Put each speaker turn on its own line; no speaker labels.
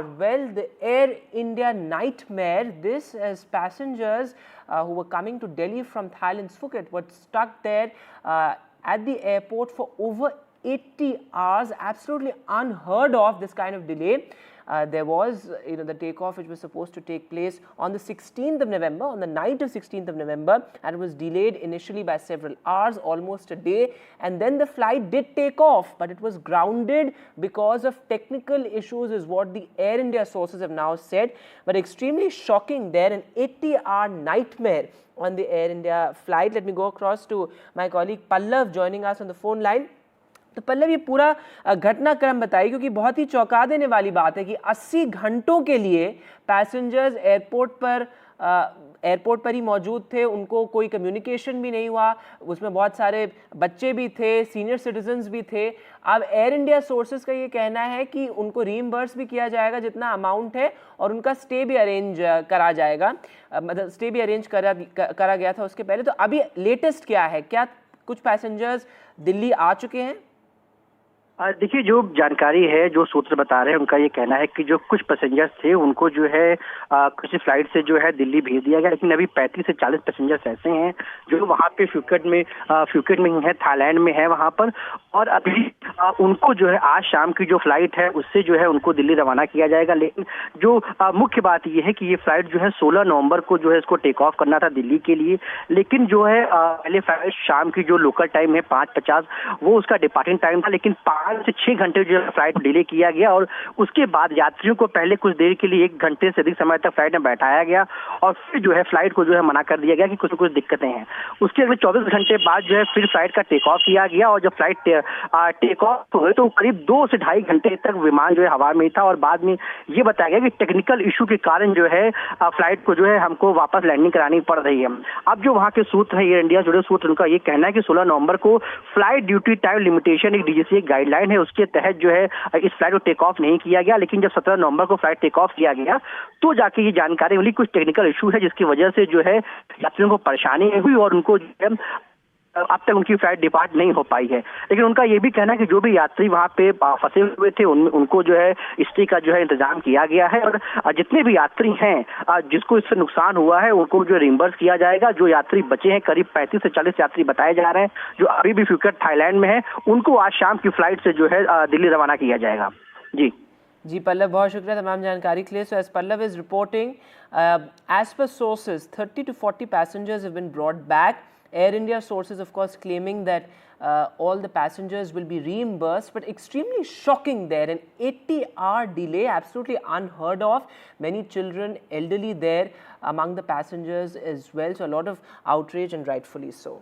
Well, the Air India nightmare, this as passengers who were coming to Delhi from Thailand's Phuket were stuck there at the airport for over 80 hours. Absolutely unheard of, this kind of delay. There was, the takeoff which was supposed to take place on the 16th of November, on the night of 16th of November, and it was delayed initially by several hours, almost a day, and then the flight did take off, but it was grounded because of technical issues is what the Air India sources have now said. But extremely shocking there, an 80-hour nightmare on the Air India flight. Let me go across to my colleague Pallav joining us on the phone line. तो पल्लव, ये पूरा घटनाक्रम बताइए, क्योंकि बहुत ही चौंका देने वाली बात है कि 80 घंटों के लिए पैसेंजर्स एयरपोर्ट पर ही मौजूद थे, उनको कोई कम्युनिकेशन भी नहीं हुआ, उसमें बहुत सारे बच्चे भी थे, सीनियर सिटीजन्स भी थे। अब एयर इंडिया सोर्सेज का ये कहना है कि उनको रीइंबर्स भी किया जाएगा जितना अमाउंट है, और उनका स्टे भी अरेंज करा जाएगा, मतलब स्टे भी अरेंज करा गया था उसके पहले। तो अभी लेटेस्ट क्या है, क्या कुछ पैसेंजर्स दिल्ली आ चुके हैं?
देखिए, जो जानकारी है, जो सूत्र बता रहे हैं, उनका ये कहना है कि जो कुछ पैसेंजर्स थे उनको जो है किसी फ्लाइट से जो है दिल्ली भेज दिया गया, लेकिन अभी 35 से 40 पैसेंजर्स ऐसे हैं जो वहाँ पे फ्यूकेट में ही है, थाईलैंड में है वहाँ पर, और अभी उनको जो है आज शाम की जो फ्लाइट है उससे जो है उनको दिल्ली रवाना किया जाएगा। लेकिन जो मुख्य बात ये है कि ये फ्लाइट जो है 16 नवंबर को जो है इसको टेक ऑफ करना था दिल्ली के लिए, लेकिन जो है पहले फ्लाइट शाम की जो लोकल टाइम है 5:50 वो उसका डिपार्टिंग टाइम था, लेकिन 5 से 6 घंटे जो है फ्लाइट डिले किया गया, और उसके बाद यात्रियों को पहले कुछ देर के लिए 1 घंटे से अधिक समय तक फ्लाइट में बैठाया गया, और फिर जो है फ्लाइट को जो है मना कर दिया गया कि कुछ दिक्कतें हैं। उसके अगले 24 घंटे बाद जो है फिर फ्लाइट का टेक ऑफ किया गया, और जब फ्लाइट टेक ऑफ हुए तो करीब 2 से ढाई घंटे तक विमान जो है हवा में था, और बाद में ये बताया गया कि टेक्निकल इशू के कारण जो है फ्लाइट को जो है हमको वापस लैंडिंग करानी पड़ रही है। अब जो वहाँ के सूत्र है, एयर इंडिया जुड़े सूत्र, उनका ये कहना है कि 16 नवंबर को फ्लाइट ड्यूटी टाइम लिमिटेशन एक डीजीसीए गाइडलाइन है, उसके तहत जो है इस फ्लाइट को टेक ऑफ नहीं किया गया, लेकिन जब 17 नवंबर को फ्लाइट टेक ऑफ किया गया तो जाके ये जानकारी मिली कुछ टेक्निकल इशू है जिसकी वजह से जो है यात्रियों को परेशानी हुई, और उनको जो है अब तक उनकी फ्लाइट डिपार्ट नहीं हो पाई है। लेकिन उनका ये भी कहना है कि जो भी यात्री वहाँ पे फंसे हुए थे उनको जो है स्टे का जो है इंतजाम किया गया है, और जितने भी यात्री हैं जिसको इससे नुकसान हुआ है उनको जो रिम्बर्स किया जाएगा। जो यात्री बचे हैं करीब 35 से 40 यात्री बताए जा रहे हैं जो अभी भी फ्यूकेट थाईलैंड में है, उनको आज शाम की फ्लाइट से जो है दिल्ली रवाना किया जाएगा।
जी पल्लव, बहुत शुक्रिया तमाम जानकारी के लिए। So as Pallav is reporting, as per sources 30 to 40 passengers have been brought back. Air India sources of course claiming that all the passengers will be reimbursed, but extremely shocking there, an 80-hour delay, absolutely unheard of. Many children, elderly there among the passengers as well, so a lot of outrage, and rightfully so.